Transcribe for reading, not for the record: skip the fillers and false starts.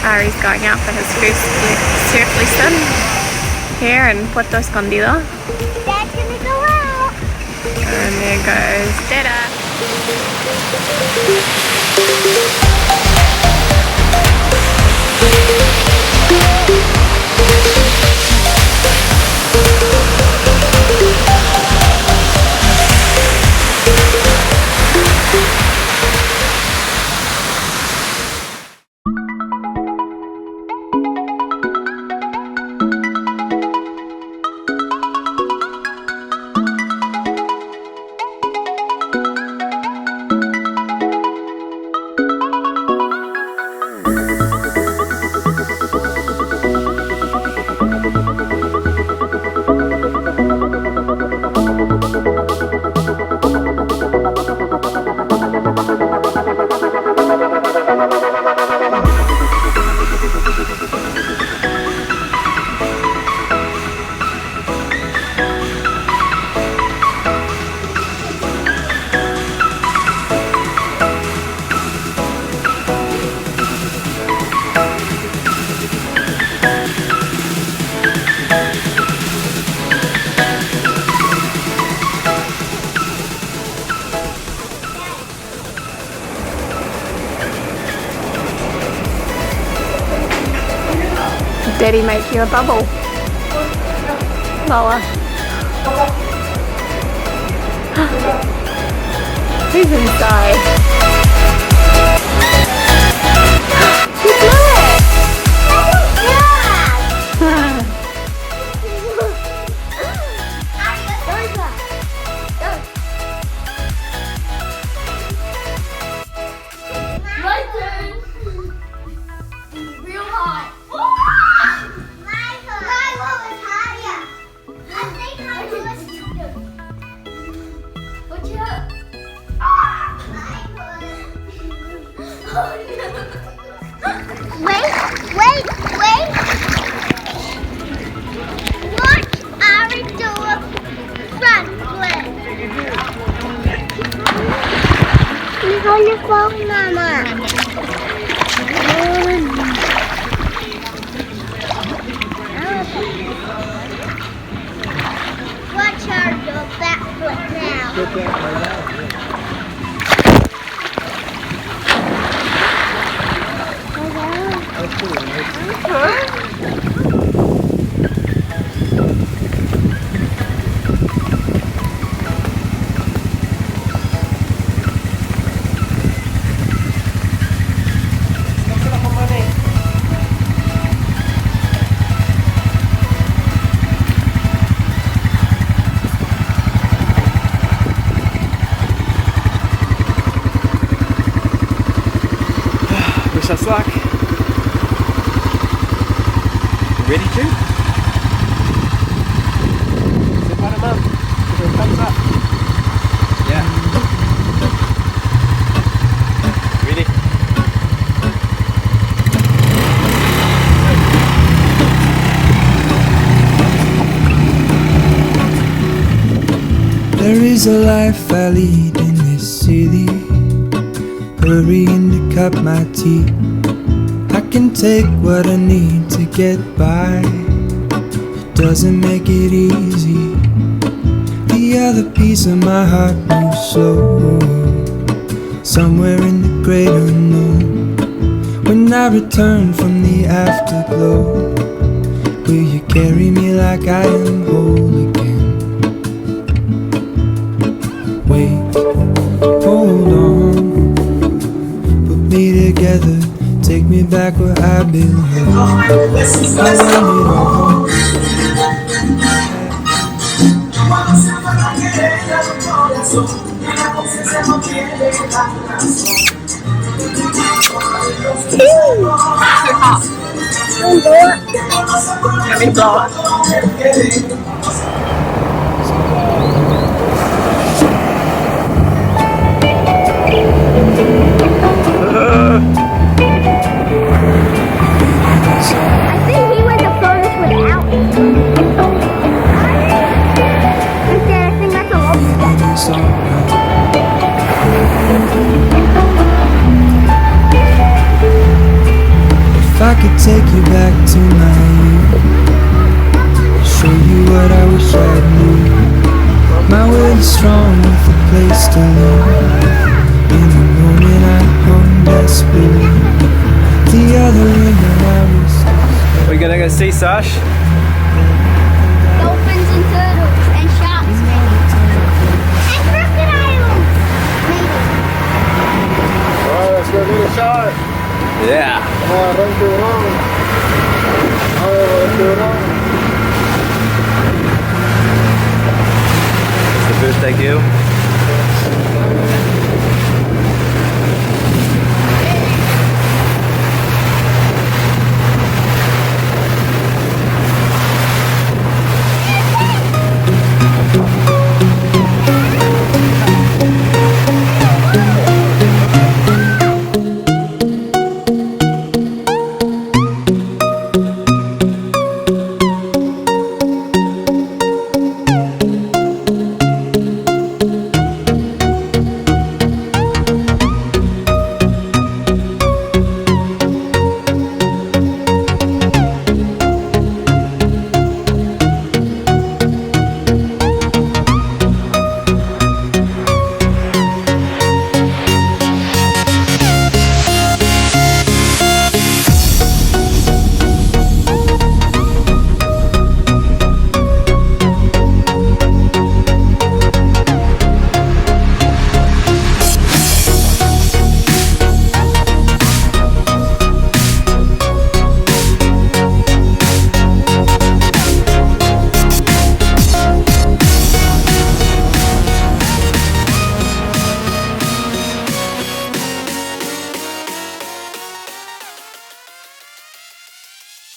Ari's going out for his first surf lesson here in Puerto Escondido. Dad's gonna go out. And there goes Dada. Daddy make you a bubble. Lower. Who's inside? You blew it! Yeah! My turn. Real hot. Wait. Watch Ari do a front flip. He's on your phone, Mama. Watch her do a back flip now. Wish us luck. Ready to? Say bye to Mum. Give her a thumbs up. Yeah. Ready? There is a life I lead in this city, hurrying to cut my teeth. I can take what I need to get by. It doesn't make it easy. The other piece of my heart moves slow, somewhere in the great unknown. When I return from the afterglow, will you carry me like I am whole again? Wait, hold on, put me together, take me back where I belong. I want it all. Don't blow it. Let me blow it. If I could take you back to my youth, show you what I wish I knew. My will is strong with a place to live. In the moment I hung desperately. The other evening I was. We gonna go see Sash? Dolphins and turtles and sharks, maybe. And crocodiles, maybe. Alright, let's go get a shot. Yeah. Come on, run through it on. Alright, run through it on. It's the birthday girl.